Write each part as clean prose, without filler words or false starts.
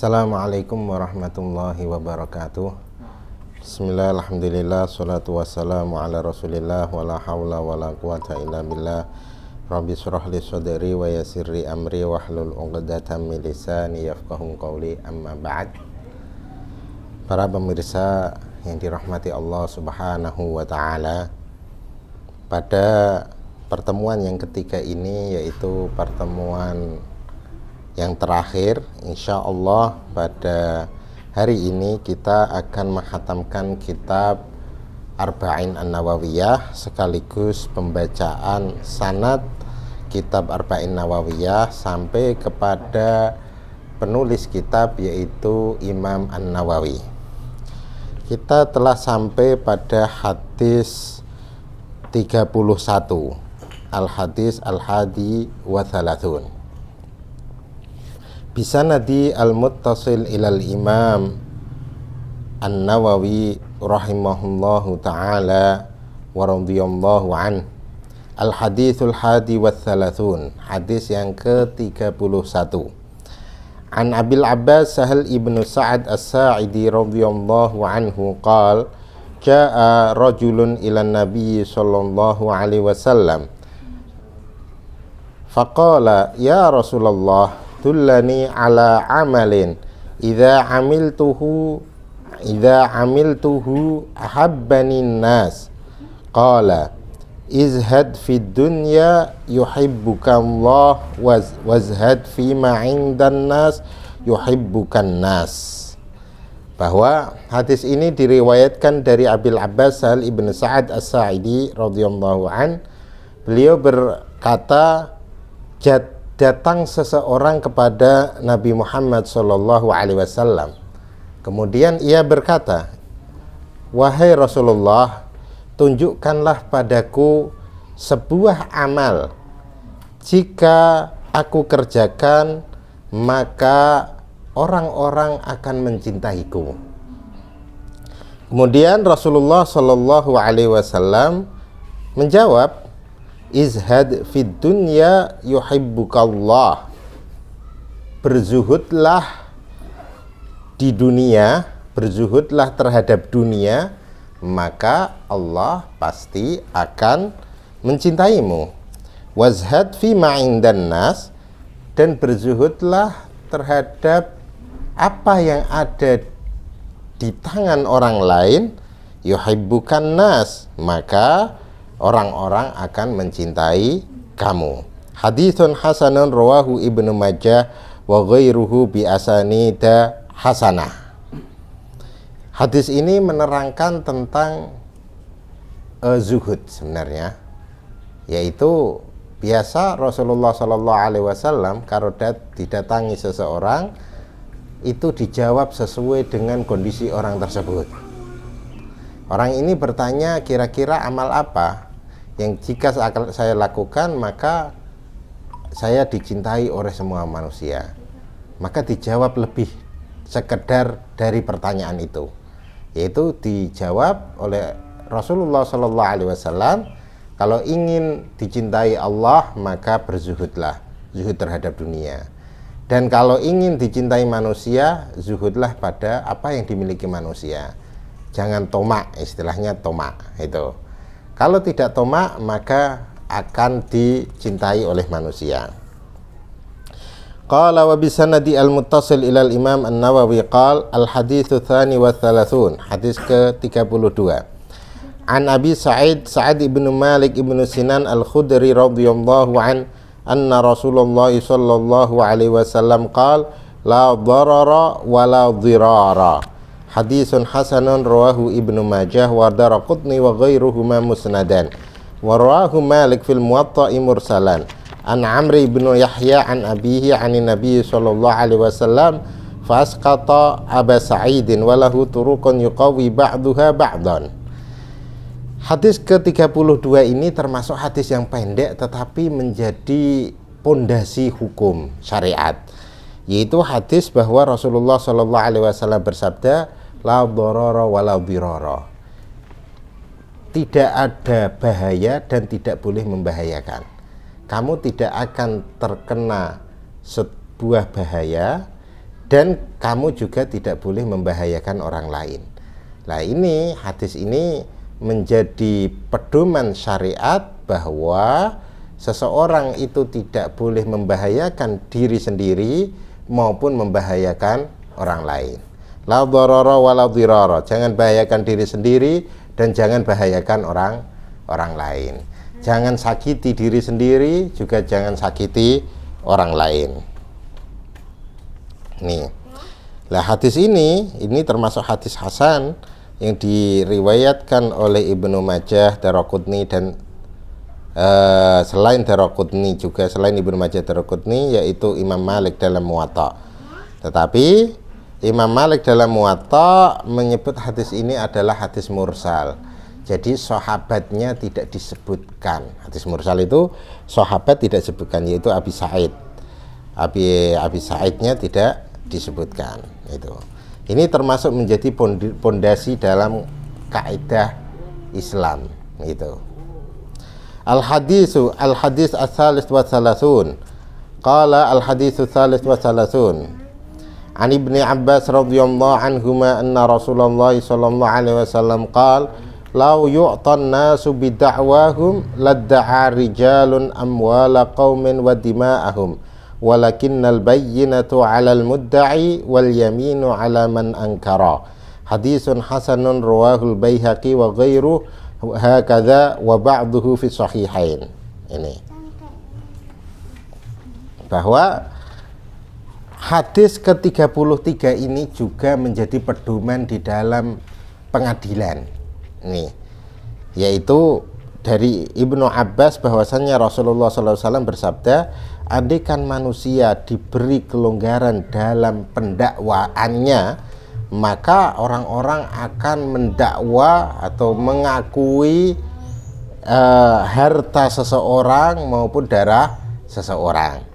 Assalamualaikum warahmatullahi wabarakatuh. Bismillah, alhamdulillah, salatu wassalamu ala rasulillah, wala hawla wala quwata illa billah. Rabbi syrah li sadri wa yassirli amri wahlul 'uqdatam min lisani yafqahu qawli, amma ba'd. Para pemirsa yang dirahmati Allah Subhanahu wa taala, pada pertemuan yang ketiga ini, yaitu pertemuan yang terakhir, insya Allah pada hari ini kita akan menghatamkan kitab Arba'in An-Nawawiyah sekaligus pembacaan sanad kitab Arba'in Nawawiyah sampai kepada penulis kitab, yaitu Imam An-Nawawi. Kita telah sampai pada hadis 31, al-hadis al-hadi wa thalathun. Bisanadi al-muttasil ilal imam An-Nawawi rahimahullahu ta'ala wa radhiyallahu an. Al-hadithul hadi wa thalathun, hadis yang ke-31. An Abil Abbas Sahal ibnu Sa'ad as-Sa'idi radhiyallahu anhu qala jaa rajulun ilan nabiy sallallahu alaihi wasallam faqala ya Rasulullah dullani ala amalin idza amiltuhu ahabbani nas. Qala izhad fid dunya yuhibbuka Allah wazhad fima 'indan nas yuhibbukan nas. Bahwa hadis ini diriwayatkan dari Abil Abbas Sahal ibn Sa'ad as-Sa'idi radhiyallahu an. Beliau berkata, datang seseorang kepada Nabi Muhammad sallallahu alaihi wasallam. Kemudian ia berkata, wahai Rasulullah, tunjukkanlah padaku sebuah amal. Jika aku kerjakan, maka orang-orang akan mencintaiku. Kemudian Rasulullah sallallahu alaihi wasallam menjawab, izhad fid dunya yuhibbukallah. Berzuhudlah di dunia, berzuhudlah terhadap dunia, maka Allah pasti akan mencintaimu. Wazhad fima 'indan nas, dan berzuhudlah terhadap apa yang ada di tangan orang lain, yuhibbukan nas, maka orang-orang akan mencintai kamu. Haditsun hasanun rawahu Ibnu Majah wa ghairuhu bi asanida hasanah. Hadis ini menerangkan tentang zuhud sebenarnya, yaitu biasa Rasulullah sallallahu alaihi wasallam kalau didatangi seseorang itu dijawab sesuai dengan kondisi orang tersebut. Orang ini bertanya, kira-kira amal apa yang jika saya lakukan maka saya dicintai oleh semua manusia? Maka dijawab lebih sekedar dari pertanyaan itu, yaitu dijawab oleh Rasulullah sallallahu alaihi wasallam, kalau ingin dicintai Allah maka berzuhudlah, zuhud terhadap dunia. Dan kalau ingin dicintai manusia, zuhudlah pada apa yang dimiliki manusia. Jangan tomak, istilahnya tomak itu. Kalau tidak tomak maka akan dicintai oleh manusia. Qala wa bisanadi al-muttasil ilal imam An-Nawawi qala al-haditsu tsani wa thalathun, hadis ke-32. An Abi Sa'id ibnu Malik ibnu Sinan al-Khudri radhiyallahu an anna Rasulullah sallallahu alaihi wasallam qala la dharara wa la dhirara. Hadisun hasanun rawahu Ibnu Majah wa Daraqutni wa ghairuhuma musnadan wa rawahu Malik fil Muwatta'i mursalan an Amr ibn Yahya an abihi anin Nabi sallallahu alaihi wasallam fa asqata Aba Sa'idin wa lahu turuqun yuqawi ba'daha ba'dan. Hadis ke-32 ini termasuk hadis yang pendek tetapi menjadi pondasi hukum syariat, yaitu hadis bahwa Rasulullah sallallahu alaihi wasallam bersabda, la dharara wa la dhirara. Tidak ada bahaya dan tidak boleh membahayakan. Kamu tidak akan terkena sebuah bahaya dan kamu juga tidak boleh membahayakan orang lain. Nah, ini hadis ini menjadi pedoman syariat bahwa seseorang itu tidak boleh membahayakan diri sendiri maupun membahayakan orang lain. La dharara wa la dhirara. Jangan bahayakan diri sendiri dan jangan bahayakan orang lain. Jangan sakiti diri sendiri, juga jangan sakiti orang lain. Nih. Lah hadis ini termasuk hadis hasan yang diriwayatkan oleh Ibnu Majah, Daraqutni dan selain Daraqutni juga selain Ibnu Majah, Daraqutni yaitu Imam Malik dalam Muwatta. Tetapi Imam Malik dalam Muwatta menyebut hadis ini adalah hadis mursal. Jadi sahabatnya tidak disebutkan. Hadis mursal itu sahabat tidak disebutkan, yaitu Abi Sa'id. Abi Sa'idnya tidak disebutkan. Itu. Ini termasuk menjadi pondasi dalam kaidah Islam. Itu. Al-hadis as-salis wa salasun. Qala al-hadis as-salis wa salasun. An Ibni Abbas radhiyallahu anhuma anna Rasulullah sallallahu alaihi wasallam qala lau yu'tan nasu bid'awahum ladda'a rijalun amwala qaumin wa dima'ahum walakinnal bayyinatu 'alal mudda'i wal yaminu 'ala man ankara. Hadisun hasanun rawahul Baihaqi wa ghairuhu hakadha wa ba'duhu fi sahihain. Ini bahwa hadis ke-33 ini juga menjadi pedoman di dalam pengadilan. Nih, yaitu dari Ibnu Abbas bahwasannya Rasulullah SAW bersabda, andaikan manusia diberi kelonggaran dalam pendakwaannya, maka orang-orang akan mendakwa atau mengakui harta seseorang maupun darah seseorang.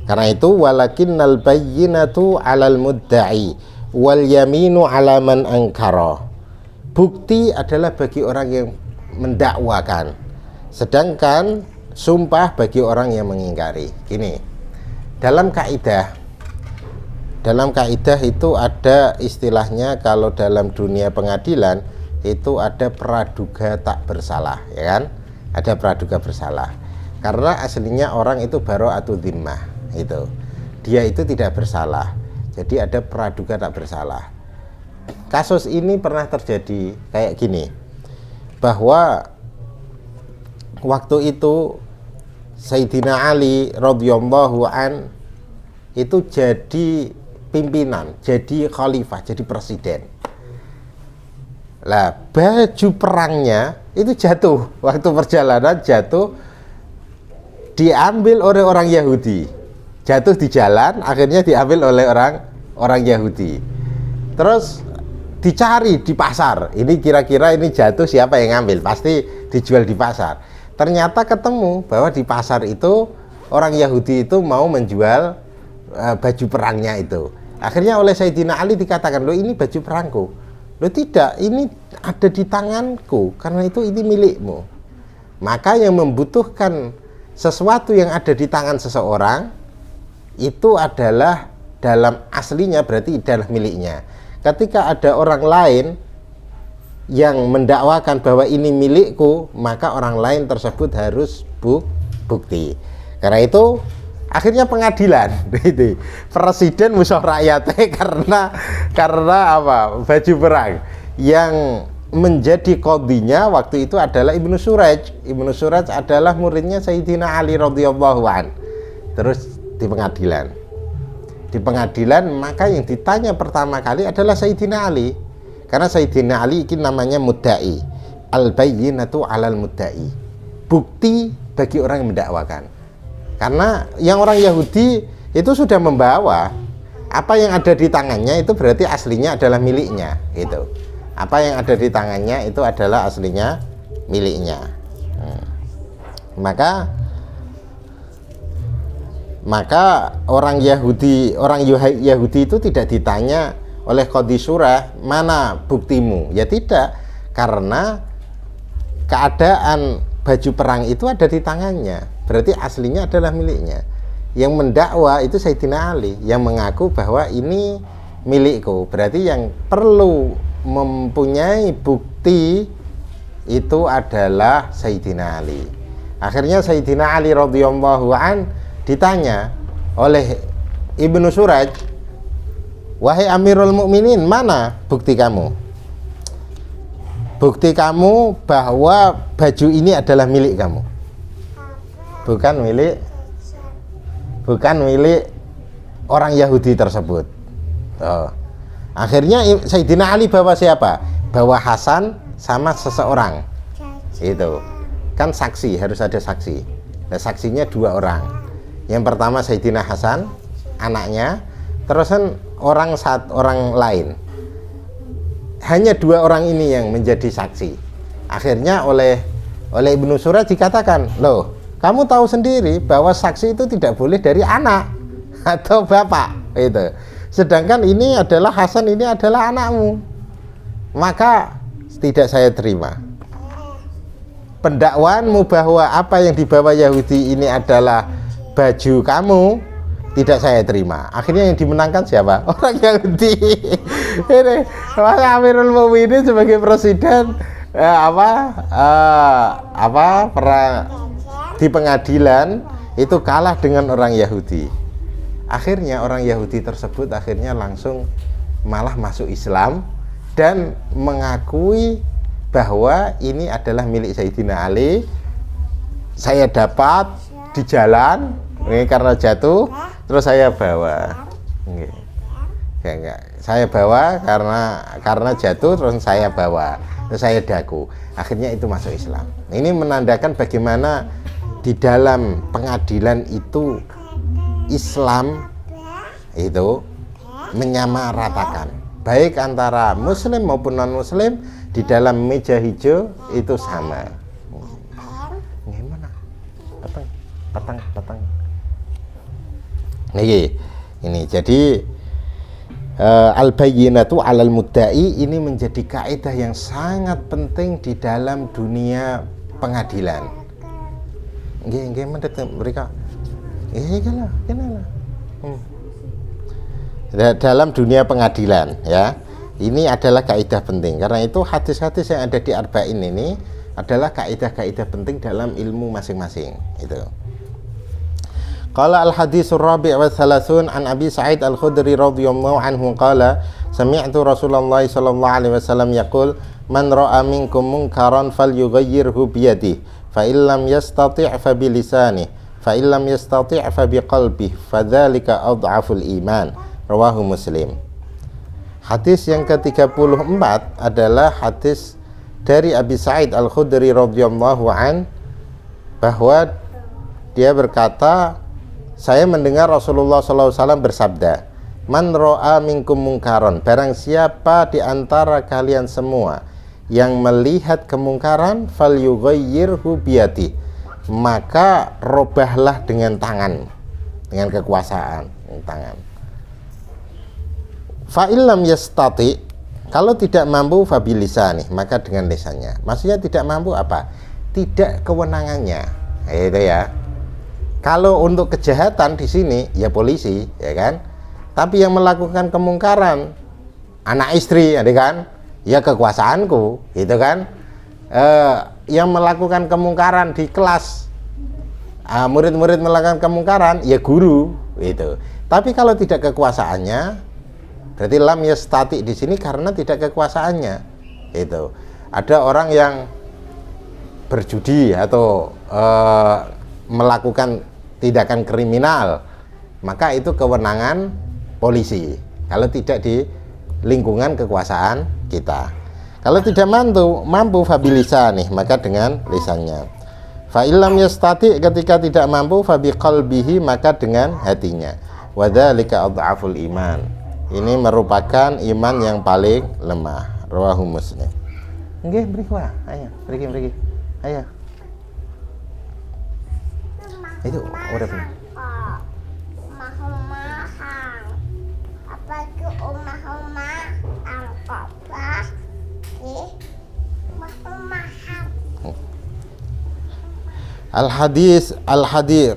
Karena itu walakinnal bayyinatu 'alal mudda'i wal yaminu 'ala man ankara. Bukti adalah bagi orang yang mendakwakan, sedangkan sumpah bagi orang yang mengingkari. Gini, dalam kaidah itu ada istilahnya, kalau dalam dunia pengadilan itu ada praduga tak bersalah, ya kan? Ada praduga bersalah. Karena aslinya orang itu bara'atu dhimmah, itu. Dia itu tidak bersalah. Jadi ada praduga tak bersalah. Kasus ini pernah terjadi kayak gini, bahwa waktu itu Sayyidina Ali radhiyallahu an itu jadi pimpinan, jadi khalifah, jadi presiden. Lah, baju perangnya itu jatuh, waktu perjalanan jatuh, diambil oleh orang Yahudi, jatuh di jalan, akhirnya diambil oleh orang Yahudi. Terus dicari di pasar, ini kira-kira ini jatuh siapa yang ngambil, pasti dijual di pasar. Ternyata ketemu bahwa di pasar itu orang Yahudi itu mau menjual baju perangnya itu. Akhirnya oleh Sayyidina Ali dikatakan, loh ini baju perangku. Loh tidak, ini ada di tanganku, karena itu ini milikmu. Maka yang membutuhkan sesuatu yang ada di tangan seseorang itu adalah dalam aslinya berarti adalah miliknya. Ketika ada orang lain yang mendakwakan bahwa ini milikku, maka orang lain tersebut harus bukti. Karena itu akhirnya pengadilan, presiden musuh rakyatnya karena apa? Baju perang. Yang menjadi qadhinya waktu itu adalah Ibnu Suraj. Ibnu Suraj adalah muridnya Sayyidina Ali radhiyallahu an. Terus di pengadilan maka yang ditanya pertama kali adalah Sayyidina Ali, karena Sayyidina Ali ini namanya mudda'i, al-bayyinatu 'alal mudda'i, bukti bagi orang yang mendakwakan. Karena yang orang Yahudi itu sudah membawa apa yang ada di tangannya, itu berarti aslinya adalah miliknya, gitu. Apa yang ada di tangannya itu adalah aslinya miliknya. Maka orang Yahudi itu tidak ditanya oleh Qadhi Syura, mana buktimu? Ya tidak, karena keadaan baju perang itu ada di tangannya, berarti aslinya adalah miliknya. Yang mendakwa itu Sayyidina Ali, yang mengaku bahwa ini milikku. Berarti yang perlu mempunyai bukti itu adalah Sayyidina Ali. Akhirnya Sayyidina Ali radhiyallahu an ditanya oleh Ibnu Suraj, wahai Amirul Mukminin, mana bukti kamu? Bukti kamu bahwa baju ini adalah milik kamu. Bukan milik orang Yahudi tersebut. Akhirnya Sayyidina Ali bawa siapa? Bawa Hasan sama seseorang. Itu kan saksi, harus ada saksi. Nah, saksinya 2 orang. Yang pertama Sayyidina Hasan, anaknya, terusan orang lain. Hanya 2 orang ini yang menjadi saksi. Akhirnya oleh Ibnu Suraj dikatakan, loh, kamu tahu sendiri bahwa saksi itu tidak boleh dari anak atau bapak. Itu. Sedangkan ini adalah Hasan, ini adalah anakmu. Maka tidak saya terima. Pendakwaanmu bahwa apa yang dibawa Yahudi ini adalah baju kamu, tidak saya terima. Akhirnya yang dimenangkan siapa? Orang Yahudi. Ini Amirul Mukminin sebagai presiden di pengadilan itu kalah dengan orang Yahudi. Akhirnya orang Yahudi tersebut akhirnya langsung malah masuk Islam dan mengakui bahwa ini adalah milik Sayyidina Ali. Saya dapat di jalan ini karena jatuh, terus saya bawa. Enggak. Saya bawa karena jatuh, terus saya bawa, terus saya daku. Akhirnya itu masuk Islam. Ini menandakan bagaimana di dalam pengadilan itu Islam itu menyamaratakan, baik antara Muslim maupun non Muslim di dalam meja hijau itu sama. Gimana? Patang. Ini jadi al-bayyinatu 'alal mudda'i ini menjadi kaidah yang sangat penting di dalam dunia pengadilan. Nggih mereka. Dalam dunia pengadilan ya. Ini adalah kaidah penting. Karena itu hadis-hadis yang ada di Arba'in ini adalah kaidah-kaidah penting dalam ilmu masing-masing. Itu. Qala al-haditsur rabi' wa thalathun an Abi Sa'id al-Khudri radhiyallahu anhu qala sami'tu Rasulullah sallallahu alaihi wasallam yaqul man ra'a minkum munkaran falyughayyirhu bi yadihi fa illam yastati' fa bi lisanihi fa illam yastati' fa bi qalbihi fadzalika adhaful iman. Rawahu Muslim. Hadis yang ke-34 adalah hadis dari Abi Sa'id al-Khudri radhiyallahu an bahwa dia berkata, saya mendengar Rasulullah SAW bersabda, man ro'a minkum mungkaron, barang siapa di antara kalian semua yang melihat kemungkaran, falyughayyirhu biyadi, maka robahlah dengan tangan, dengan kekuasaan tangan. Fa'illam yastati, kalau tidak mampu fabilisani, maka dengan lisannya. Maksudnya tidak mampu apa? Tidak kewenangannya. Itu ya. Kalau untuk kejahatan di sini ya polisi, ya kan? Tapi yang melakukan kemungkaran anak istri, ya kan? Ya kekuasaanku, gitu kan? Yang melakukan kemungkaran di kelas, murid-murid melakukan kemungkaran, ya guru, itu. Tapi kalau tidak kekuasaannya, berarti lam yastati di sini karena tidak kekuasaannya. Itu. Ada orang yang berjudi atau melakukan tindakan kriminal, maka itu kewenangan polisi. Kalau tidak di lingkungan kekuasaan kita. Kalau tidak mampu fabilisani, maka dengan lisannya. Fa illam yastati, ketika tidak mampu fabiqalbihi, maka dengan hatinya. Wa dzalika adhaful iman. Ini merupakan iman yang paling lemah. Rawahu Muslim. Nggih, mriki wae. Ayo, mriki. Ayo. Itu urip. Apa ke omah-omah angkopah? Al-hadis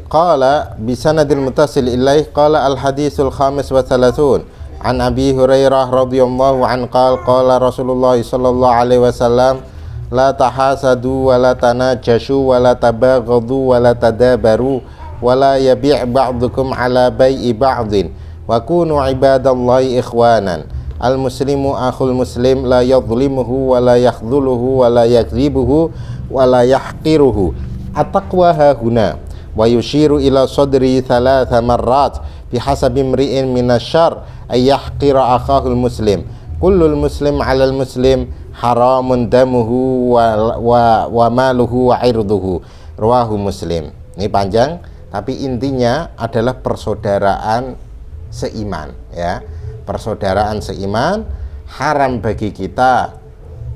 qala bi sanadil muttasil ilaih qala al-hadisul khamis wa thalathun an Abi Hurairah radhiyallahu an qala Rasulullah sallallahu alaihi wasallam la tahasadu wa la tanajashu wa la tabaghadu wa la tadabaru wa la yabi' ba'dukum ala bai'i ba'din wa kunu ibadallahi ikhwanan. Al-muslimu akhul muslim la yadhlimuhu wa la yakhdhuluhu wa la yakdzibuhu wa la yahqiruhu. At-taqwa hahuna wa yushiru ila sadri thalatha marrat bihasabi imri'in minasyarr ay yahqira akhahul muslim. Kullul muslim 'alal muslim haramun damuhu wa maluhu wa irduhu. Rawahu Muslim. Ini panjang, tapi intinya adalah persaudaraan seiman, ya. Persaudaraan seiman haram bagi kita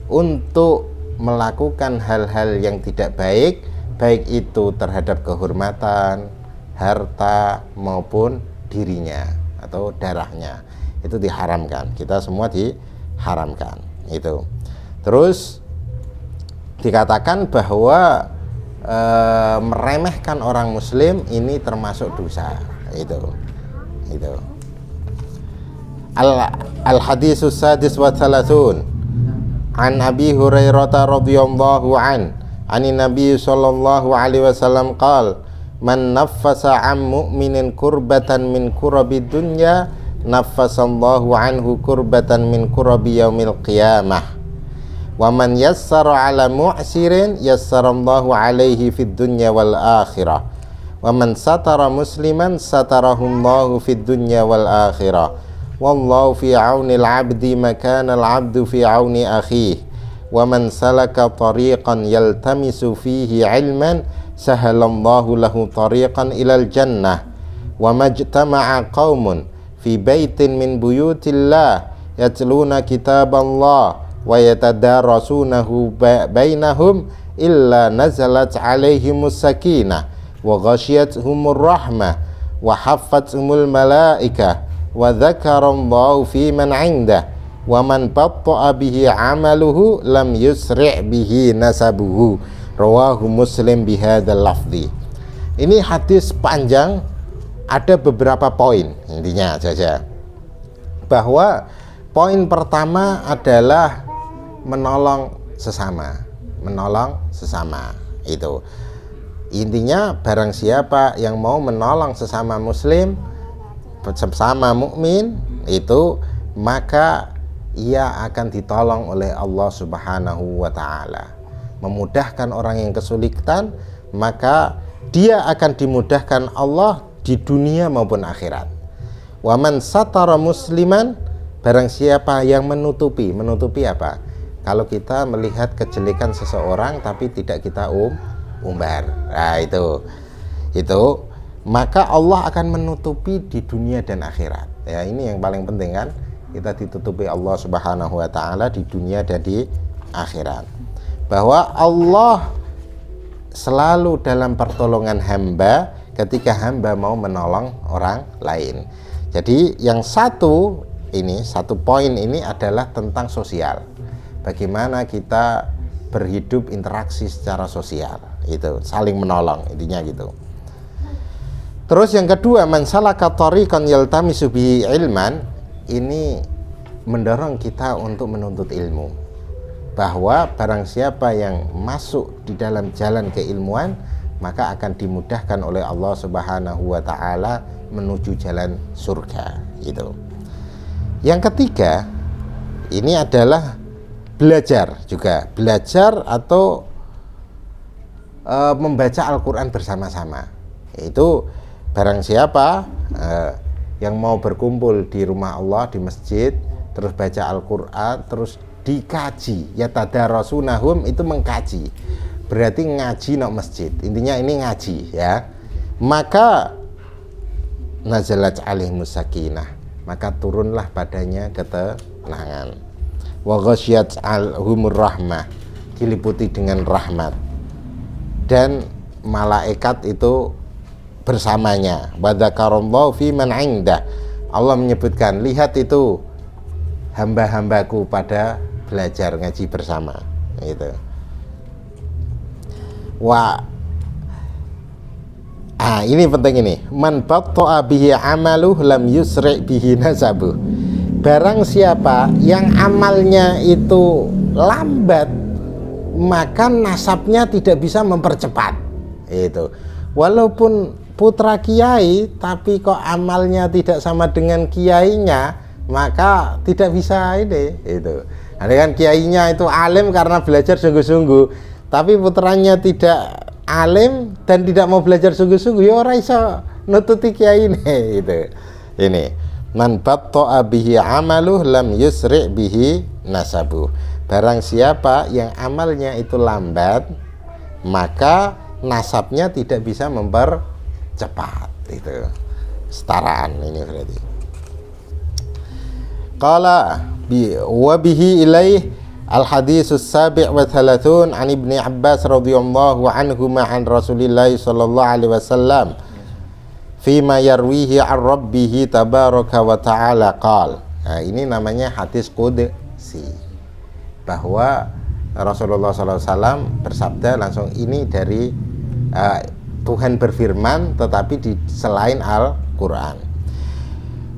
untuk melakukan hal-hal yang tidak baik, baik itu terhadap kehormatan, harta maupun dirinya atau darahnya. Itu diharamkan. Kita semua diharamkan. Itu. Terus dikatakan bahwa meremehkan orang muslim ini termasuk dosa. Itu. Al-hadisus sadis wa thalathun an Abi Hurairah radhiyallahu an Anin Nabi sallallahu alaihi wasallam qala man naffasa 'an mu'minin kurbatan min kurabi dunya naffasallahu anhu kurbatan min kurabi yaumil qiyamah wa man yassara 'ala mu'sirin yassarallahu alaihi fid dunya wal akhirah wa man satara musliman satarahullahu fid dunya wal akhirah wallahu fi 'aunil 'abdi ma kana al 'abdu fi 'auni akhihi wa man salaka tariqan yaltamisu fihi ilman sahalallahu lahu tariqan ilal jannah wa majtama'a qaumun fi baitin min buyutillah yatluna kitaballah wa yatadarasunahu bainahum illa nazalat alaihimus sakinah wa ghashiyatuhumur rahmah wa haffathumul malaikah wa dzakarallahu fi man 'indah wa man batta'a bihi 'amaluhu lam yusri' bihi nasabuhu. Rawahu Muslim bihadzal lafzi. Ini hadis panjang, ada beberapa poin intinya saja. Bahwa poin pertama adalah menolong sesama. Itu intinya, barang siapa yang mau menolong sesama muslim, sesama mukmin, itu maka ia akan ditolong oleh Allah Subhanahu wa ta'ala. Memudahkan orang yang kesulitan, maka dia akan dimudahkan Allah di dunia maupun akhirat. Wa man satara musliman, barang siapa yang menutupi apa? Kalau kita melihat kejelekan seseorang tapi tidak kita umbar. Nah, itu maka Allah akan menutupi di dunia dan akhirat. Ya, ini yang paling penting kan? Kita ditutupi Allah Subhanahu wa ta'ala di dunia dan di akhirat. Bahwa Allah selalu dalam pertolongan hamba ketika hamba mau menolong orang lain. Jadi yang satu poin ini adalah tentang sosial. Bagaimana kita berhidup interaksi secara sosial, itu saling menolong, intinya gitu. Terus yang kedua, man salaka tariqan yaltamisu bihi ilman, ini mendorong kita untuk menuntut ilmu, bahwa barang siapa yang masuk di dalam jalan keilmuan maka akan dimudahkan oleh Allah Subhanahu wa ta'ala menuju jalan surga. Itu. Yang ketiga, ini adalah belajar atau membaca Al-Quran bersama-sama. Itu barang siapa yang mau berkumpul di rumah Allah, di masjid, terus baca Al-Quran, terus dikaji, ya tadarasunahum, itu mengkaji, berarti ngaji nok masjid, intinya ini ngaji, ya, maka nazalat alaihimus sakinah, maka turunlah padanya ketenangan, wa ghasyiyat alhumur rahmah, diliputi dengan rahmat, dan malaikat itu bersamanya. Wa dzakarallahu fi man 'indah, Allah menyebutkan, lihat itu hamba-hambaku pada belajar ngaji bersama. Itu. Nah, ini penting ini. Man batta'a bihi amaluh lam yusri' bihi nasabuh. Barang siapa yang amalnya itu lambat, maka nasabnya tidak bisa mempercepat. Itu. Walaupun putra kiai tapi kok amalnya tidak sama dengan kiainya, maka tidak bisa ini. Itu. Ada kan kiainya itu alim karena belajar sungguh-sungguh, tapi putranya tidak alim dan tidak mau belajar sungguh-sungguh, ya ora iso nututi kiai ini. Itu. Ini man batta'a bihi amaluh lam yusri' bihi nasabuh. Barang siapa yang amalnya itu lambat, maka nasabnya tidak bisa mempercepat. Itu setaraan ini berarti. Qala wa bihi ilaih al-haditsus sabi' wa thalathun an Ibni Abbas radhiyallahu anhuma an Rasulillah sallallahu alaihi wasallam fima yarwihi an rabbih tabaraka wa ta'ala qala. Nah, ini namanya hadis qudsi, bahwa Rasulullah sallallahu alaihi wasallam bersabda langsung, ini dari Tuhan berfirman tetapi di selain Al-Qur'an.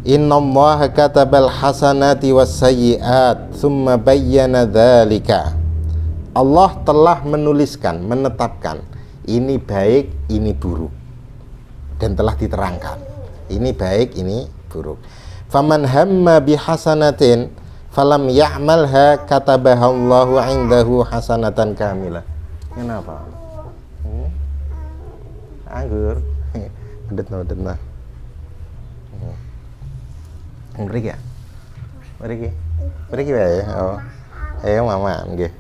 Innallaha katabal hasanati was sayyi'at tsumma bayyana dzalika. Allah telah menuliskan, menetapkan ini baik, ini buruk, dan telah diterangkan ini baik, ini buruk. Faman hamma bihasanatin falam ya'malha katabahallahu 'indahu hasanatan kamilah. Kenapa? Anggur. Bedet. Mriki ya? Mriki wae. Oh. Ayo mama, nggih.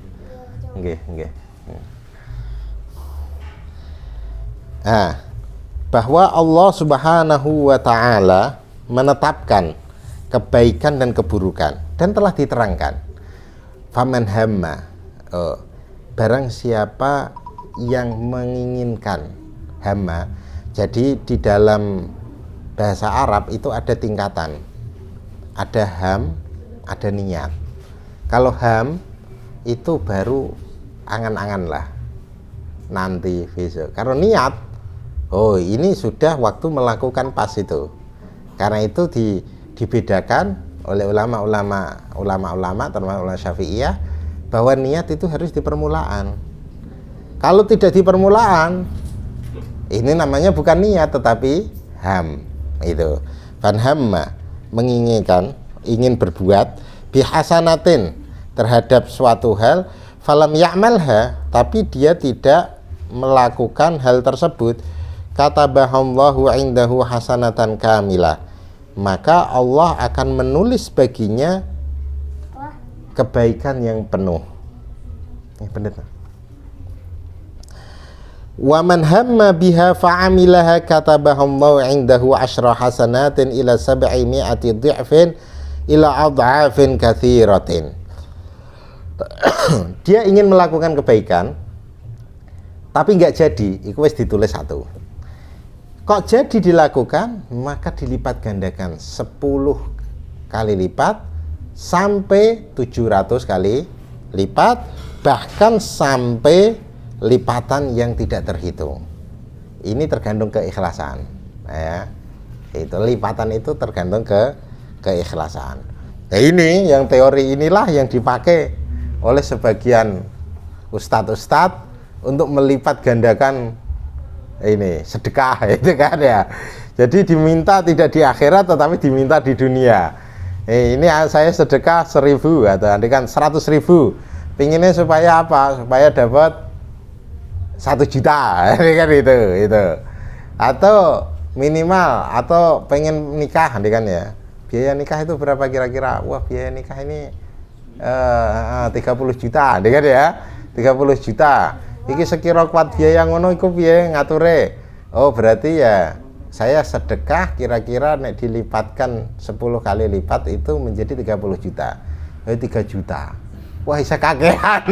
Bahwa Allah Subhanahu wa taala menetapkan kebaikan dan keburukan dan telah diterangkan. Faman hamma, barang siapa yang menginginkan, hamma. Jadi di dalam bahasa Arab itu ada tingkatan. Ada ham, ada niat. Kalau ham itu baru angan-angan lah, nanti besok. Kalau niat, oh ini sudah waktu melakukan pas itu. Karena itu dibedakan oleh ulama-ulama termasuk ulama Syafi'iyah, bahwa niat itu harus di permulaan. Kalau tidak di permulaan, ini namanya bukan niat tetapi ham. Itu fan hamma, menginginkan, ingin berbuat bihasanatin, terhadap suatu hal, falam ya'malha, tapi dia tidak melakukan hal tersebut, katabahallahu 'indahu hasanatan kamilah, maka Allah akan menulis baginya kebaikan yang penuh. Benar. Wa man hamma biha fa'amilaha katabahallahu 'indahu 'asyra hasanatin ila 700 dhi'fin ila adhafin katsiratin. Dia ingin melakukan kebaikan tapi enggak jadi, itu wis ditulis satu. Kok jadi dilakukan, maka dilipat gandakan 10 kali lipat sampai 700 kali lipat, bahkan sampai lipatan yang tidak terhitung. Ini tergantung keikhlasan, ya. Itu lipatan itu tergantung keikhlasan. Nah, ini yang teori inilah yang dipakai oleh sebagian ustadz untuk melipat gandakan ini sedekah, itu kan ya. Jadi diminta tidak di akhirat tetapi diminta di dunia. Ini saya sedekah 1000 atau nanti kan 100.000. Pinginnya supaya apa? Supaya dapat 1 juta, kan itu. Atau minimal, atau pengen nikah, kan ya. Biaya nikah itu berapa kira-kira? Wah, biaya nikah ini 30 juta, kan ya. 30 juta. Iki sekira kuat biaya ngono iku piye ngature? Oh, berarti ya saya sedekah kira-kira nek dilipatkan 10 kali lipat itu menjadi 30 juta. 3 juta. Wah, bisa kakean.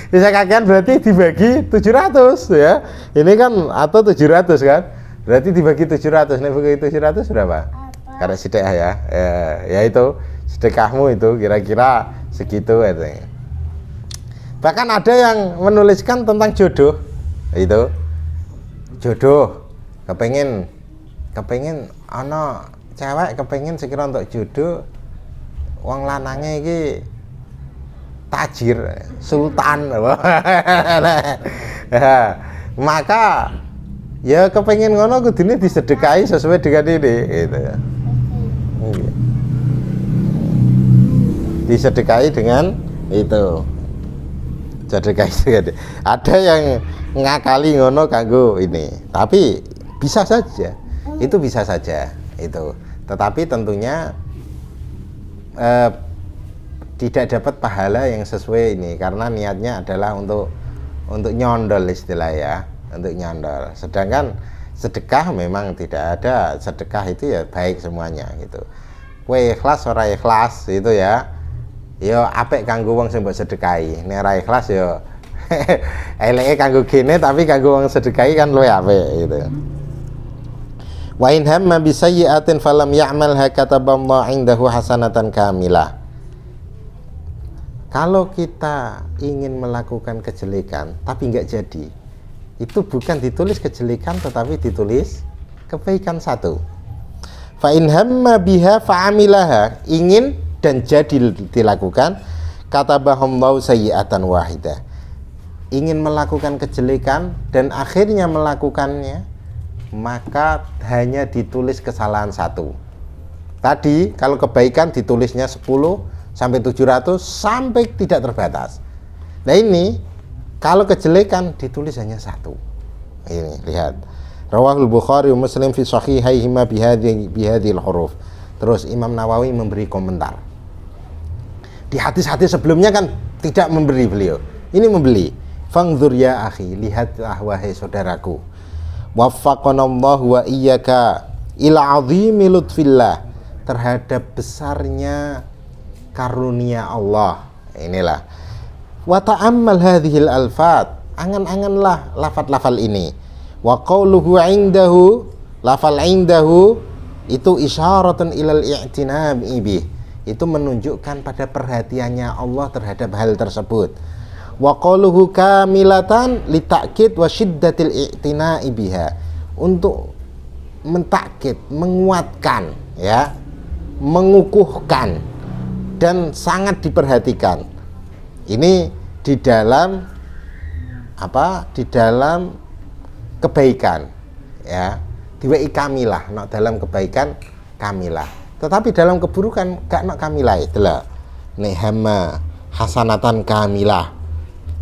Bisa kakean berarti dibagi 700 ya. Ini kan atau 700 kan? Berarti dibagi 700. Nek bagi 700 berapa? Karena sedekah ya. Ya itu sedekahmu itu kira-kira segitu itu. Bahkan ada yang menuliskan tentang jodoh. Itu jodoh. kepengin ana cewek kepengin sekira untuk jodoh wong lanange iki tajir, sultan. Maka ya kepengin ngono kudune disedekahi sesuai dengan ini gitu ya. Disedekahi dengan itu. Sedekahi dengan ada yang ngakali ngono kanggo ini. Tapi bisa saja. Itu bisa saja itu. Tetapi tentunya tidak dapat pahala yang sesuai ini karena niatnya adalah untuk nyondol istilah ya, untuk nyondol. Sedangkan sedekah memang tidak ada, sedekah itu ya baik semuanya gitu. Kowe ikhlas ora ikhlas itu ya. Yo apik kanggo wong sing mbok sedekahi. Nek ora ikhlas yo eleke kanggo kene tapi kanggo wong sedekahi kan luwih apik gitu. Wa in hamma bi sayyi'atin falam ya'malha kataballahu 'indahu hasanatan kamilah. Kalau kita ingin melakukan kejelekan tapi enggak jadi, itu bukan ditulis kejelekan tetapi ditulis kebaikan satu. Fa in hamma biha fa'amilaha, ingin dan jadi dilakukan, katabahallahu sayyi'atan wahidah. Ingin melakukan kejelekan dan akhirnya melakukannya, maka hanya ditulis kesalahan satu. Tadi kalau kebaikan ditulisnya 10 sampai 700 sampai tidak terbatas. Nah ini kalau kejelekan ditulis hanya satu. Ini lihat. Rawahul Bukhari wa Muslim fi sahihaihima bihadhil huruf. Terus Imam Nawawi memberi komentar. Di hadis-hadis sebelumnya kan tidak memberi beliau. Ini membeli. Fangzur ya akhi, lihatlah wahai saudaraku. Waffaqanallahu wa iyyaka ila 'azimi lutfillah, terhadap besarnya karunia Allah. Inilah. Wa ta'ammal hadhil alfat, angan-anganlah lafal-lafal ini. Wa qauluhu 'indahu, lafal 'indahu itu isyaratun ilal i'tina'i bih, itu menunjukkan pada perhatiannya Allah terhadap hal tersebut. Wa qauluhu kamilatan litakid wa syiddatil i'tina'i biha, untuk mentakkid, menguatkan ya, mengukuhkan dan sangat diperhatikan. Ini di dalam apa? Di dalam kebaikan ya. Diwei kamilah, nak dalam kebaikan kamilah. Tetapi dalam keburukan gak nak kamilah itulah. Nih hama hasanatan kamilah.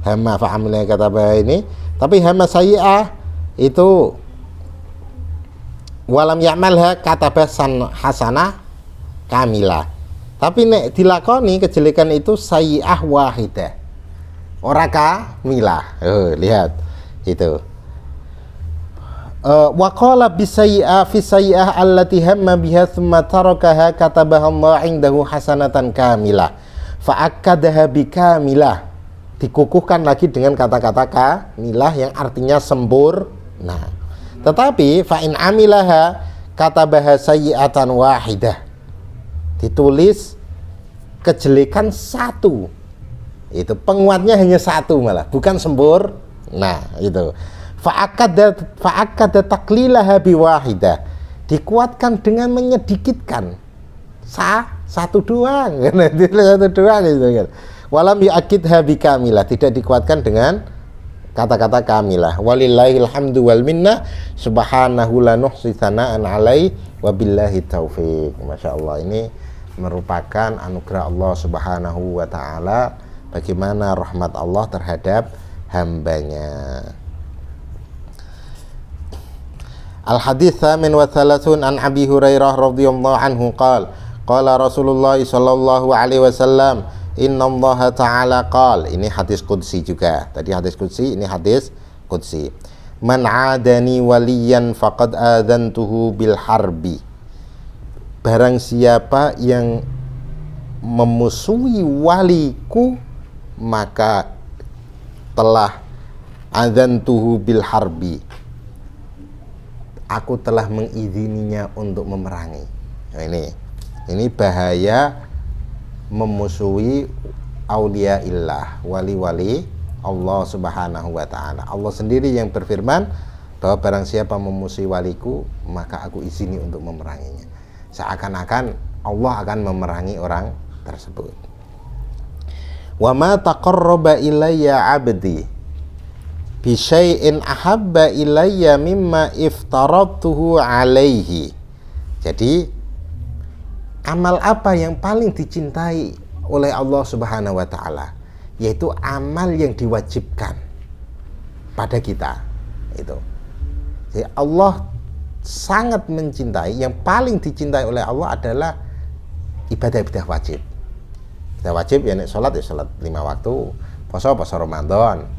Hama fa'amilah kata bahwa ini. Tapi hama sayyi'ah itu walam ya'malha kata basan hasanah kamilah. Tapi nek dilakoni kejelekan itu sayyi'ah wahidah. Ora kamilah. Lihat itu. Wa qala bisayyi'ah fi sayyi'ah allati hamma biha thumma tarakaha katabaha Allah 'indahu hasanatan kamilah fa akkadaha bikamilah, dikukuhkan lagi dengan kata-kata kamilah yang artinya sempurna. Tetapi fa in amilaha katabaha sayyi'atan wahidah, ditulis kejelekan satu. Itu penguatnya hanya satu, malah bukan sempurna itu. Fa'akada taklilaha biwahidah, dikuatkan dengan menyedikitkan satu doang satu doang gitu kan. Walam yu'akidha bikamilah, tidak dikuatkan dengan kata-kata kamilah. Walillahil hamdu wal minna, subhanahu la nuhsi tsana'an alaihi wa billahi taufiq. Masya Allah, ini merupakan anugerah Allah subhanahu wa ta'ala, bagaimana rahmat Allah terhadap hambanya. Al-hadits tsamin wa thalathun an Abi Hurairah radhiyallahu anhu qala Rasulullah sallallahu alaihi wasallam innallaha ta'ala qala. Ini hadis qudsi juga. Tadi hadis qudsi, ini hadis qudsi. Man 'adani waliyan faqad adzantuhu bil harbi. Barang siapa yang memusuhi waliku, maka telah adzantuhu bil harbi, aku telah mengizininya untuk memerangi. Nah, ini bahaya memusuhi auliaillah, wali-wali Allah subhanahu wa ta'ala. Allah sendiri yang berfirman, bahwa barang siapa memusuhi waliku maka aku izini untuk memeranginya. Seakan-akan Allah akan memerangi orang tersebut. Wa ma taqarraba ilayya 'abdi bi syai'in ahabba ilayya mimma iftaradtuhu 'alaihi. Jadi amal apa yang paling dicintai oleh Allah Subhanahu wa taala? Yaitu amal yang diwajibkan pada kita. Itu. Jadi Allah sangat mencintai, yang paling dicintai oleh Allah adalah ibadah-ibadah wajib. Ibadah wajib ya sholat 5 waktu, puasa Ramadan,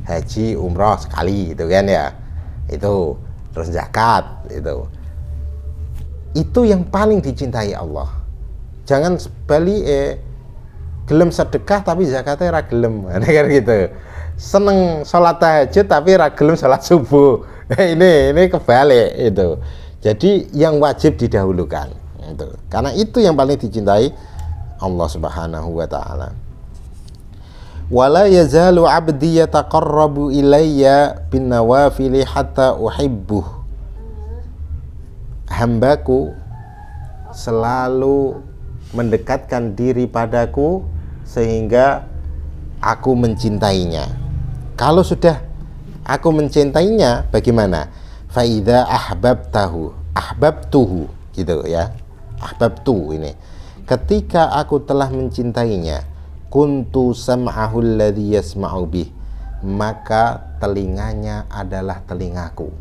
haji, umrah sekali gitu kan ya. Itu terus zakat itu yang paling dicintai Allah. Jangan bali gelem sedekah tapi zakatnya ra gelem kan gitu. Seneng sholat tahajud tapi ra gelem sholat subuh. Ini kebalik itu. Jadi yang wajib didahulukan itu. Karena itu yang paling dicintai Allah Subhanahu wa taala. Wala yazalu 'abdi yataqarrabu ilayya bin nawafili hatta uhibbuh. Hambaku selalu mendekatkan diri padaku sehingga aku mencintainya. Kalau sudah aku mencintainya, bagaimana? Fa idza ahbabtuhu gitu ya. Ahbabtu ini. Ketika aku telah mencintainya, kuntu sam'ahu alladhi yasma'u bih, maka telinganya adalah telingaku.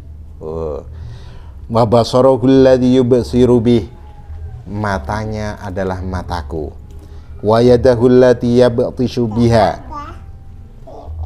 Wa basarahu alladhi yubsiru bih, matanya adalah mataku. Wa yadahu allati yabtishu biha,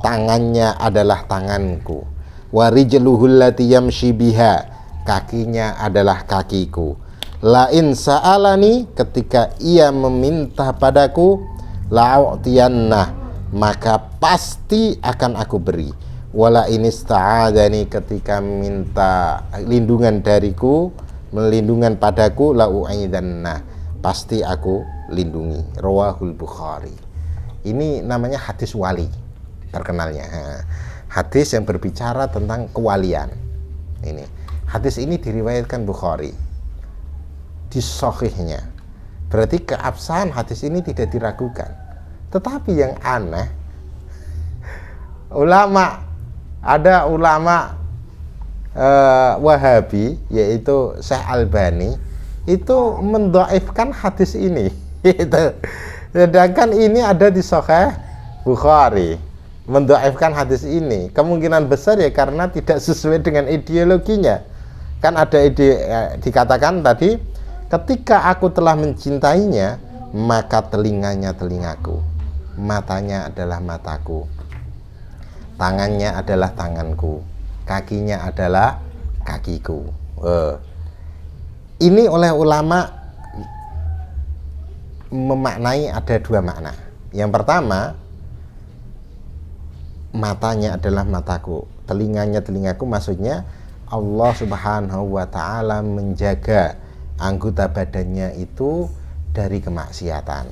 tangannya adalah tanganku. Wa rijluhu allati yamshi biha, kakinya adalah kakiku. La in sa'alani, ketika ia meminta padaku, la'u'tiyannah, maka pasti akan aku beri. Wala in ista'adani, ketika minta lindungan dariku, melindungan padaku, la'u'idannah, pasti aku lindungi. Rawahul Bukhari. Ini namanya hadis wali terkenalnya. Hadis yang berbicara tentang kewalian. Ini hadis ini diriwayatkan Bukhari di sahihnya. Berarti keabsahan hadis ini tidak diragukan. Tetapi yang aneh, ada ulama Wahabi, yaitu Syekh Albani, itu mendhaifkan hadis ini. Sedangkan ini ada di Sahih Bukhari. Mendhaifkan hadis ini kemungkinan besar ya karena tidak sesuai dengan ideologinya. Kan ada dikatakan tadi, ketika aku telah mencintainya, maka telinganya telingaku, matanya adalah mataku, tangannya adalah tanganku, kakinya adalah kakiku. Ini oleh ulama memaknai ada 2 makna. Yang pertama, matanya adalah mataku, telinganya telingaku, maksudnya Allah Subhanahu wa taala menjaga anggota badannya itu dari kemaksiatan.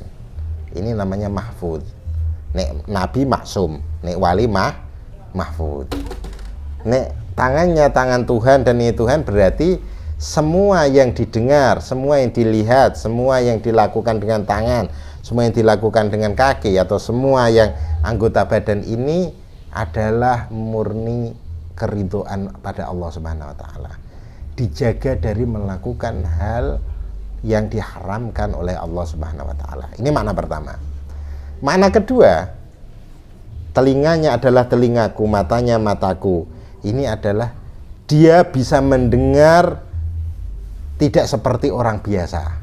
Ini namanya mahfud. Nek nabi maksum, nek wali mahfud. Nek tangannya tangan Tuhan dan ini Tuhan, berarti semua yang didengar, semua yang dilihat, semua yang dilakukan dengan tangan, semua yang dilakukan dengan kaki, atau semua yang anggota badan ini adalah murni keridhaan pada Allah Subhanahu wa taala. Dijaga dari melakukan hal yang diharamkan oleh Allah Subhanahu wa taala. Ini makna pertama. Makna kedua, telinganya adalah telingaku, matanya mataku. Ini adalah dia bisa mendengar tidak seperti orang biasa.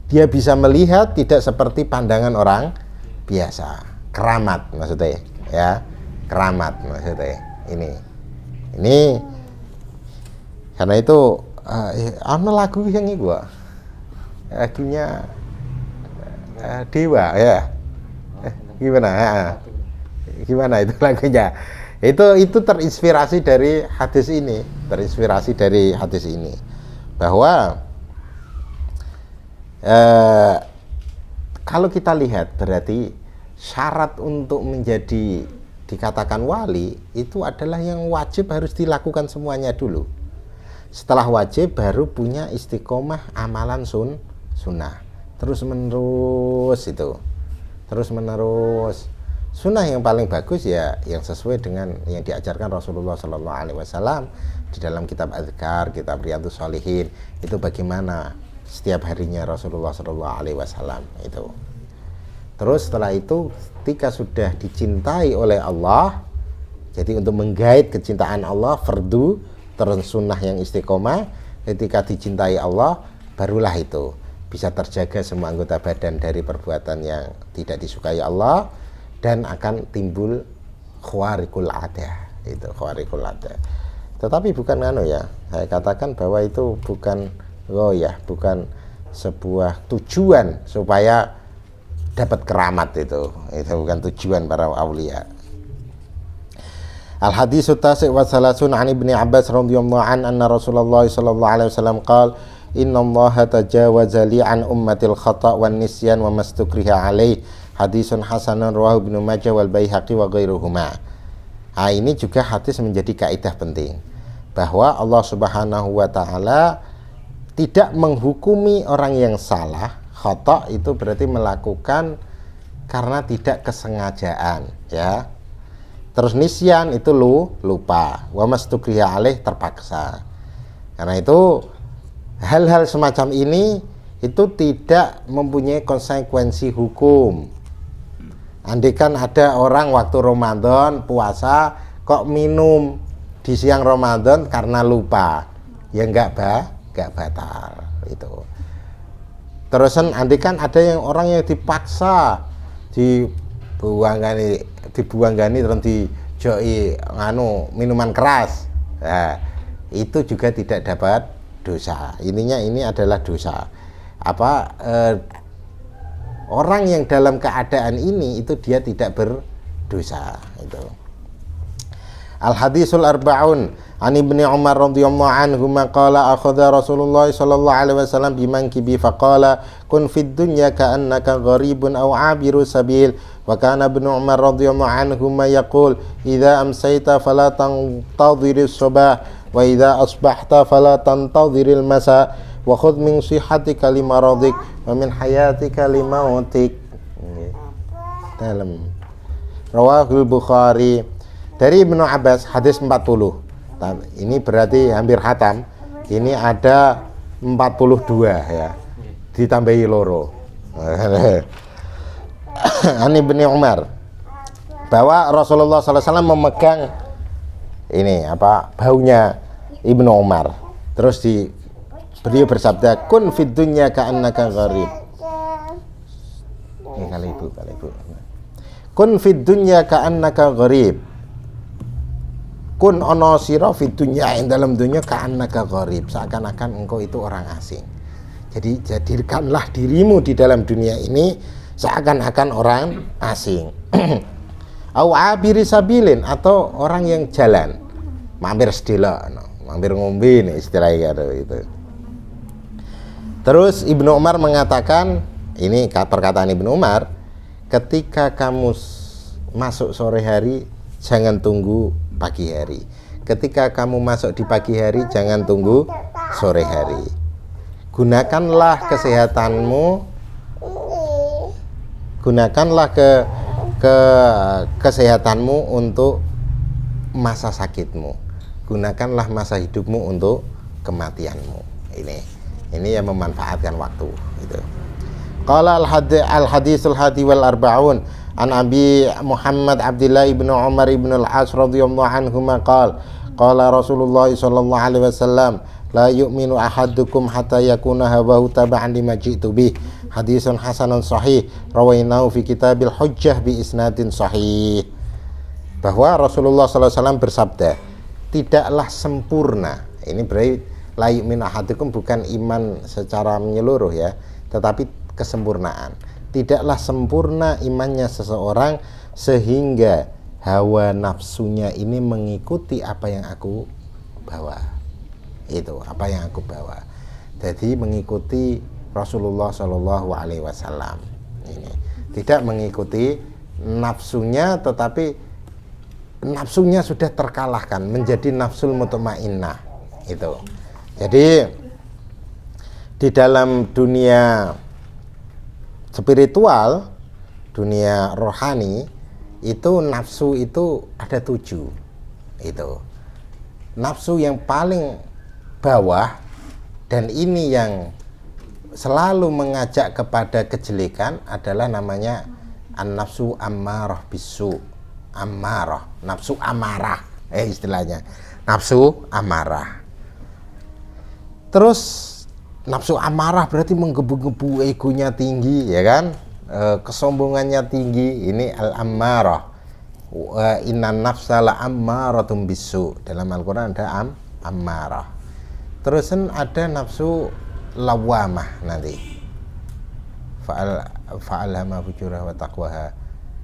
Dia bisa melihat tidak seperti pandangan orang biasa. Keramat maksudnya, ya. Keramat maksudnya. Ini karena itu ana lagu yang ini gua. Lagunya Dewa ya. Gimana? Gimana itu lagunya? Itu terinspirasi dari hadis ini, bahwa kalau kita lihat, berarti syarat untuk menjadi dikatakan wali itu adalah yang wajib harus dilakukan semuanya dulu. Setelah wajib baru punya istiqomah amalan sunnah. Terus menerus itu. Terus menerus. Sunnah yang paling bagus ya yang sesuai dengan yang diajarkan Rasulullah Sallallahu Alaihi Wasallam di dalam kitab Adzkar, kitab Riyadhus Shalihin. Itu bagaimana setiap harinya Rasulullah Sallallahu Alaihi Wasallam itu. Terus setelah itu ketika sudah dicintai oleh Allah, jadi untuk menggait kecintaan Allah fardu, terus sunnah yang istiqomah, ketika dicintai Allah barulah itu bisa terjaga semua anggota badan dari perbuatan yang tidak disukai Allah, dan akan timbul khawariqul adah, itu khawariqul adah. Tetapi bukan ya, saya katakan bahwa itu bukan bukan sebuah tujuan supaya dapat keramat, itu bukan tujuan para aulia. Al haditsu tasi' wa salasun an Ibnu Abbas radhiyallahu anna Rasulullah sallallahu alaihi wasallam qala innallaha tajawaza li an ummatil khata' wan nisyan wa mastukriha alaih. Hadisun hasanun rawahu Ibnu Majah wal Baihaqi wa ghairuhuma. Nah, ini juga hadis menjadi kaidah penting bahwa Allah Subhanahu wa taala tidak menghukumi orang yang salah. Khata' itu berarti melakukan karena tidak kesengajaan, ya. Terus nisyan itu lupa, wa mastukriha alaih terpaksa. Karena itu hal-hal semacam ini itu tidak mempunyai konsekuensi hukum. Andaikan ada orang waktu Ramadan puasa kok minum di siang Ramadan karena lupa, ya enggak batal itu. Terusan andaikan ada yang orang yang dipaksa dibuanggani terus dijoi minuman keras, nah, itu juga tidak dapat dosa. Ininya ini adalah dosa. Orang yang dalam keadaan ini itu dia tidak berdosa itu. Al hadisul arba'un an Ibnu Umar radhiyallahu anhu qala akhadha Rasulullah sallallahu alaihi wasallam bimankibi faqala kun fid dunya ka'annaka gharibun aw 'abiru sabil wa kana Ibnu Umar radhiyallahu anhu yaqul idza amsayta fala tantadhiris sabah wa idza asbahta fala tantadhiril masa wa khudh min sihhatika limaradik wa min hayatika limautik. Dalam Rawahul Bukhari dari Ibnu Abbas hadis 40. Ini berarti hampir khatam. Ini ada 42 ya. Ditambahi loro. Ani Ibnu Umar bahwa Rasulullah SAW memegang ini baunya Ibnu Umar. Terus beliau bersabda, kun fid dunya ka'annaka gharib. Ini kali ibu. Kun fid dunya ka'annaka gharib. Kun ono sira fid dunya, ing dalam dunya ka'annaka gharib, seakan-akan engkau itu orang asing. Jadi jadikanlah dirimu di dalam dunia ini seakan-akan orang asing. Au abiri sabilin, atau orang yang jalan, mampir sedela, mampir ngombe nih istilahnya itu. Terus Ibnu Umar mengatakan, ini perkataan Ibnu Umar, ketika kamu masuk sore hari jangan tunggu pagi hari. Ketika kamu masuk di pagi hari jangan tunggu sore hari. Gunakanlah kesehatanmu, gunakanlah kesehatanmu untuk masa sakitmu. Gunakanlah masa hidupmu untuk kematianmu. Ini yang memanfaatkan waktu itu. Qala al-hadisul hadi wal arba'un an Abi Muhammad Abdullah ibnu Umar ibnu al-As radhiyallahu anhuma qala Rasulullah sallallahu alaihi wasallam la yu'minu ahadukum hatta yakuna hawahu taba'an lima ji'tu bih. Hadisun hasanun sahih rawainahu fi kitabil hujjah bi isnadin sahih. Bahwa Rasulullah sallallahu alaihi wasallam bersabda, tidaklah sempurna. Ini berarti la yu'minu ahadukum bukan iman secara menyeluruh ya, tetapi kesempurnaan. Tidaklah sempurna imannya seseorang sehingga hawa nafsunya ini mengikuti apa yang aku bawa. Itu apa yang aku bawa. Jadi mengikuti Rasulullah Shallallahu Alaihi Wasallam. Ini tidak mengikuti nafsunya, tetapi nafsunya sudah terkalahkan menjadi nafsul mutmainnah itu. Jadi di dalam dunia spiritual, dunia rohani itu nafsu itu ada 7 itu. Nafsu yang paling bawah dan ini yang selalu mengajak kepada kejelekan adalah namanya an-nafsu ammarah bisu. Ammarah, nafsu amarah istilahnya, nafsu amarah. Terus nafsu amarah berarti menggebu-gebu, egonya tinggi, ya kan, kesombongannya tinggi. Ini al-ammarah. Innan nafsa la ammaratum bisu. Dalam Al-Quran ada ammarah. Terus ada nafsu lawamah nanti. Fa'alhama fujurah wa taqwaha.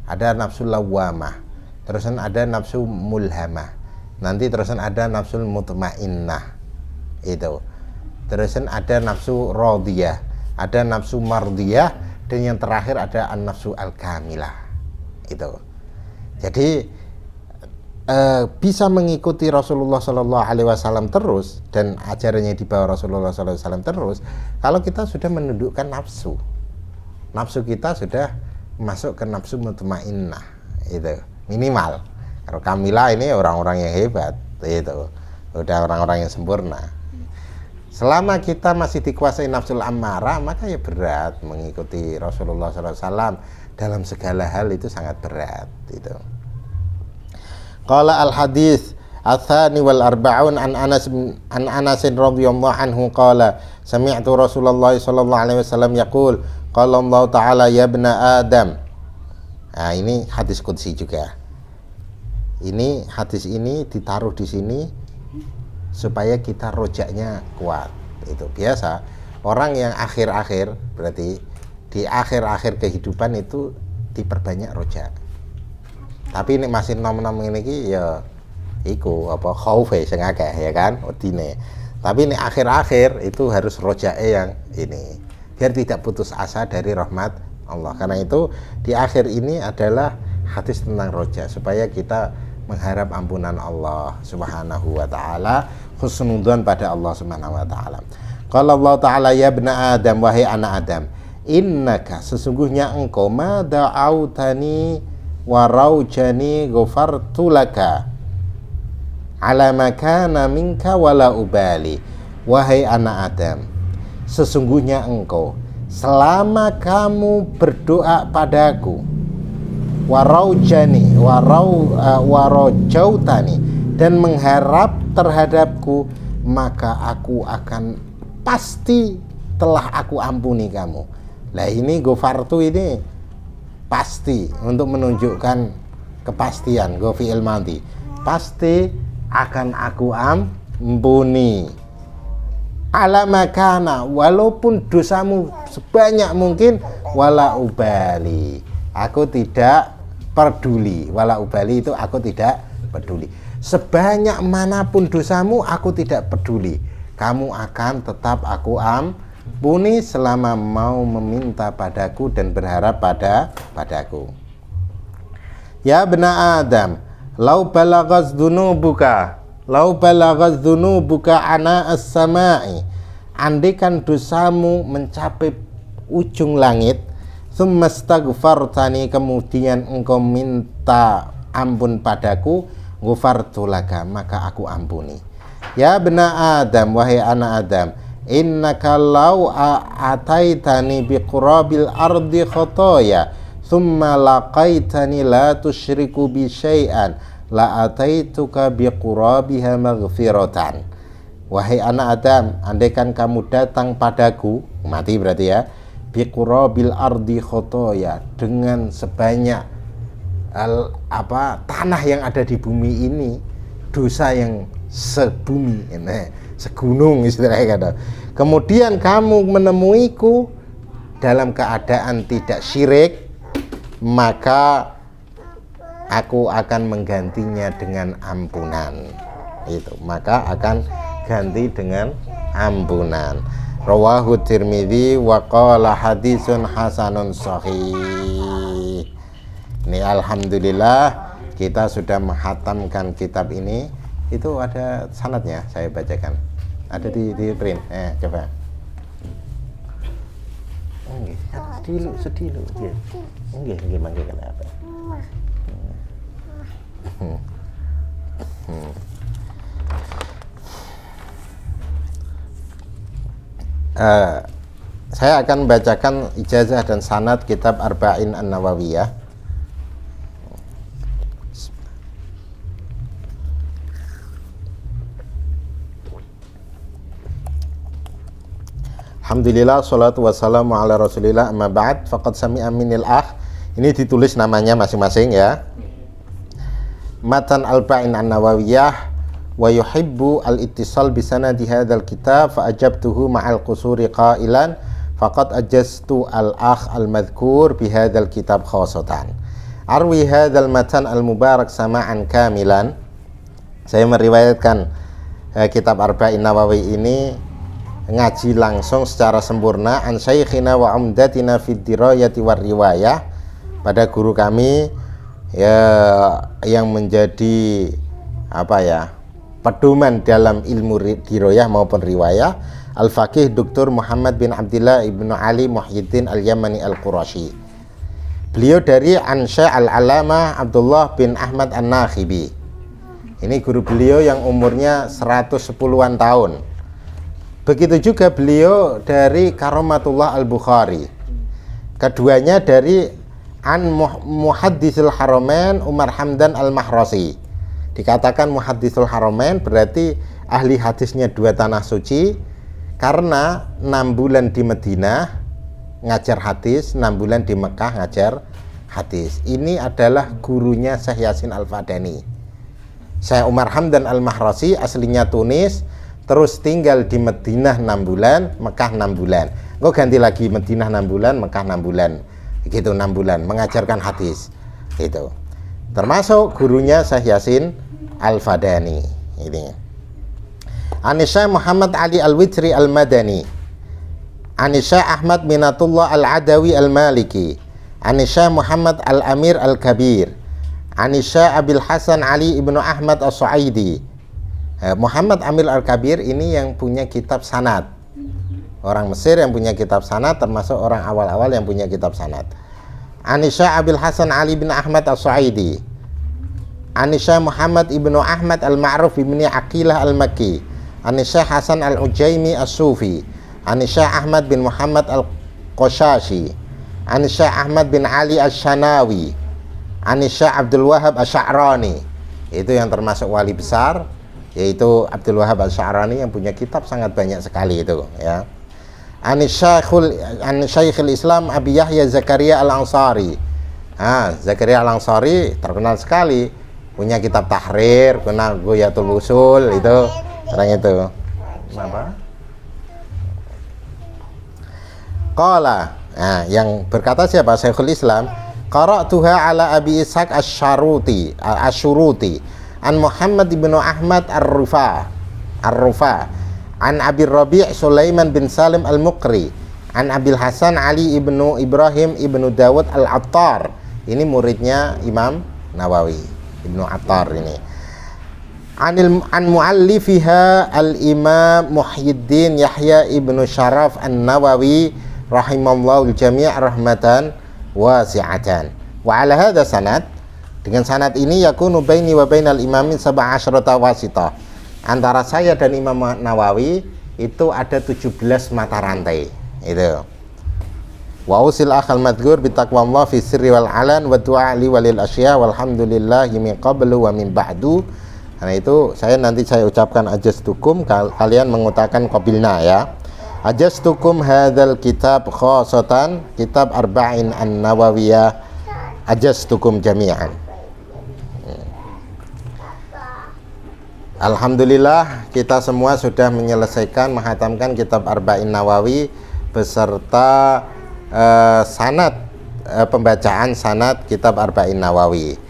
Ada nafsu lawamah. Terusan ada nafsu mulhamah. Nanti terusan ada nafsu mutmainnah. Itu. Terusan ada nafsu radiyah, ada nafsu mardiyah, dan yang terakhir ada an-nafsu al-kamilah. Itu. Jadi bisa mengikuti Rasulullah Shallallahu Alaihi Wasallam terus dan ajarannya di bawah Rasulullah Shallallahu Alaihi Wasallam terus kalau kita sudah menundukkan nafsu kita sudah masuk ke nafsu mutmainnah itu minimal. Kalau kamilah ini orang-orang yang hebat, itu udah orang-orang yang sempurna. Selama kita masih dikuasai nafsul ammarah, maka ya berat mengikuti Rasulullah SAW dalam segala hal, itu sangat berat itu. Qala al-hadits ats-tsani wal arba'un an Anas radhiyallahu anhu qala sami'tu Rasulullah sallallahu alaihi wasallam yaqul qala Allah ta'ala ya ibna Adam. Nah, ini hadis qudsi juga. Ini hadis ini ditaruh di sini supaya kita rojaknya kuat. Itu biasa orang yang akhir-akhir, berarti di akhir-akhir kehidupan itu diperbanyak rojak. Tapi ini masih nom-nom ini ya iku apa khaufe sing akeh ya kan odine. Tapi ini akhir-akhir itu harus rojake yang ini biar tidak putus asa dari rahmat Allah. Karena itu di akhir ini adalah hadis tentang rojak supaya kita mengharap ampunan Allah Subhanahu wa taala, husnudzon pada Allah Subhanahu wa taala. Qala Allah taala ya ibna Adam, wahai anak Adam, innaka sesungguhnya engkau ma da'autani wa raujani ghafartu laka ala ma kana minka wala ubali. Wahai anak Adam, sesungguhnya engkau selama kamu berdoa padaku, waraujani warajautani, dan mengharap terhadapku, maka aku akan pasti telah aku ampuni kamu. Lah ini ghafartu ini pasti untuk menunjukkan kepastian, go fi'il madhi, pasti akan aku ampuni. Ala makana, walaupun dosamu sebanyak mungkin, wala ubali, aku tidak peduli. Wala ubali itu aku tidak peduli. Sebanyak manapun dosamu aku tidak peduli. Kamu akan tetap aku ampuni selama mau meminta padaku dan berharap padaku. Ya bena Adam, lau balagaz dunubuka ana as-sama'i, andaikan dosamu mencapai ujung langit, tsummastaghfartani, kemudian engkau minta ampun padaku, ghafartu laka, maka aku ampuni. Ya bena Adam, wahai anak Adam, innaka law ataitani biqurabil ardi khotoya thumma laqaitani la tusyriku bi syai'an la ataituka biqurabiha maghfiratan. Wahai anak Adam, andaikan kamu datang padaku, mati berarti ya, biqurabil ardi khotoya, dengan sebanyak tanah yang ada di bumi ini, dosa yang sebumi, segunung istilahnya kata. Kemudian kamu menemuiku dalam keadaan tidak syirik, maka aku akan menggantinya dengan ampunan. Itu, maka akan ganti dengan ampunan. Rawahu Tirmidzi wa qala hadisun hasanun sahih. Ini alhamdulillah kita sudah menghatamkan kitab ini, itu ada sanadnya, saya bacakan. Ada di print. Coba. Nggih, sedih lho. Nggih, mangke kenapa? Saya akan bacakan ijazah dan sanad kitab Arba'in An-Nawawiyah. Alhamdulillah, salatu wassalamu ala rasulillah, amma ba'd. Faqad sami'a minil akh. Ini ditulis namanya masing-masing ya. Matan Arba'in An-Nawawiyah wa yuhibbu al-ittisal bisanadi hadzal kitab fa ajabtuhu ma'al qusuri qailan faqad ajaztu al-akh al-madhkur bi hadzal kitab khassatan. Arwi hadzal matan al-mubarak sama'an kamilan. Saya meriwayatkan kitab Arba'in Nawawi ini ngaji langsung secara sempurna an syaikhina wa umdatina fid dirayati war riwayah, pada guru kami ya yang menjadi pedoman dalam ilmu dirayah maupun riwayah, al-faqih Dr. Muhammad bin Abdullah ibnu Ali Muhyiddin al-Yamani al-Qurashi. Beliau dari Ansya al-Alama Abdullah bin Ahmad an-Nakhibi. Ini guru beliau yang umurnya 110-an tahun. Begitu juga beliau dari Karomatullah al-Bukhari. Keduanya dari an Muhadditsul Haramain Umar Hamdan al-Mahrasi. Dikatakan Muhadditsul Haramain berarti ahli hadisnya dua tanah suci, karena 6 bulan di Madinah ngajar hadis, 6 bulan di Mekah ngajar hadis. Ini adalah gurunya Syekh Yasin Al-Fadani. Syekh Umar Hamdan al-Mahrasi aslinya Tunis, terus tinggal di Madinah 6 bulan, Mekah 6 bulan. Kok ganti lagi Madinah 6 bulan, Mekah 6 bulan. Begitu 6 bulan mengajarkan hadis. Itu. Termasuk gurunya Syekh Yasin Al-Fadani. Ini. Anisya Muhammad Ali Al-Witri Al-Madani. Anisya Ahmad Minatullah Al-Adawi Al-Maliki. Anisya Muhammad Al-Amir Al-Kabir. Anisya Abil Hasan Ali Ibnu Ahmad As-Su'aidi. Muhammad Amir Al-Kabir ini yang punya kitab sanad. Orang Mesir yang punya kitab sanad, termasuk orang awal-awal yang punya kitab sanad. Anisya Abil Hasan Ali bin Ahmad As-Su'aidi. Anisya Muhammad Ibnu Ahmad Al-Ma'ruf Ibni Aqilah Al-Makki. Anisya Hasan Al-Ujaimi As-Sufi. Anisya Ahmad bin Muhammad Al-Qashashi. Anisya Ahmad bin Ali As-Shanawi. Anisya Abdul Wahab As-Sya'rani. Itu yang termasuk wali besar, yaitu Abdul Wahab Al-Sya'rani yang punya kitab sangat banyak sekali itu ya. Syekhul Islam Abi Yahya Zakaria Al-Ansari. Zakaria Al-Ansari terkenal sekali, punya kitab Tahrir, punya Ghoyatul Usul, itu orang itu. Apa? Qala, yang berkata siapa? Syekhul Islam. Qara'tuha ala Abi Ishaq Asy-Syuruti an Muhammad ibnu Ahmad Ar-Rufa an Abi Rabi' Sulaiman bin Salim Al-Muqri an Abil Hasan Ali ibnu Ibrahim ibnu Dawud Al-Attar. Ini muridnya Imam Nawawi, Ibnu Attar ini. An muallifiha al-Imam Muhyiddin Yahya ibnu Syaraf An-Nawawi rahimallahu al-jami' rahmatan wasi'atan. Wa ala hadha sanad, dengan sanad ini yakunu baini wa bainal imamin 17 wasitah. Antara saya dan Imam Nawawi itu ada 17 mata rantai. Itu. Wa usil akhal madhkur bi taqwallah fi sirri wal alan wa du'a li walil asya walhamdulillahi min qablu wa min ba'du. Karena itu nanti saya ucapkan ajastukum, kalian mengutakan qabilna ya. Ajastukum hadzal kitab khassatan, kitab Arba'in An-Nawawiyah, ajastukum jami'an. Alhamdulillah kita semua sudah menyelesaikan menghatamkan kitab Arba'in Nawawi beserta sanad, pembacaan sanad kitab Arba'in Nawawi.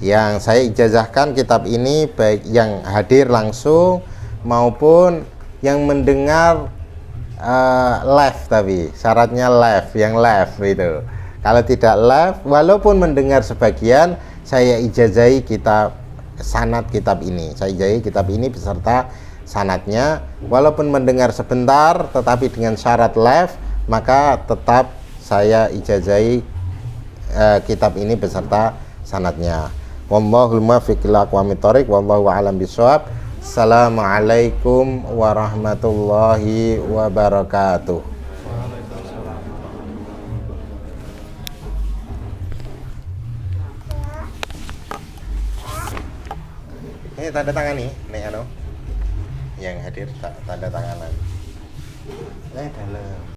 Yang saya ijazahkan kitab ini baik yang hadir langsung maupun yang mendengar live, tapi syaratnya live, yang live itu. Kalau tidak live, walaupun mendengar sebagian, saya ijazahi sanad kitab ini. Saya ijazahi kitab ini beserta sanadnya, walaupun mendengar sebentar tetapi dengan syarat live, maka tetap saya ijazahi kitab ini beserta sanadnya. Wallahul muwaffiq ila aqwamit thoriq, wallahu a'lam bishawab. Assalamualaikum warahmatullahi wabarakatuh. Ini tanda tangan nih, yang hadir tanda tanganan. Dalam.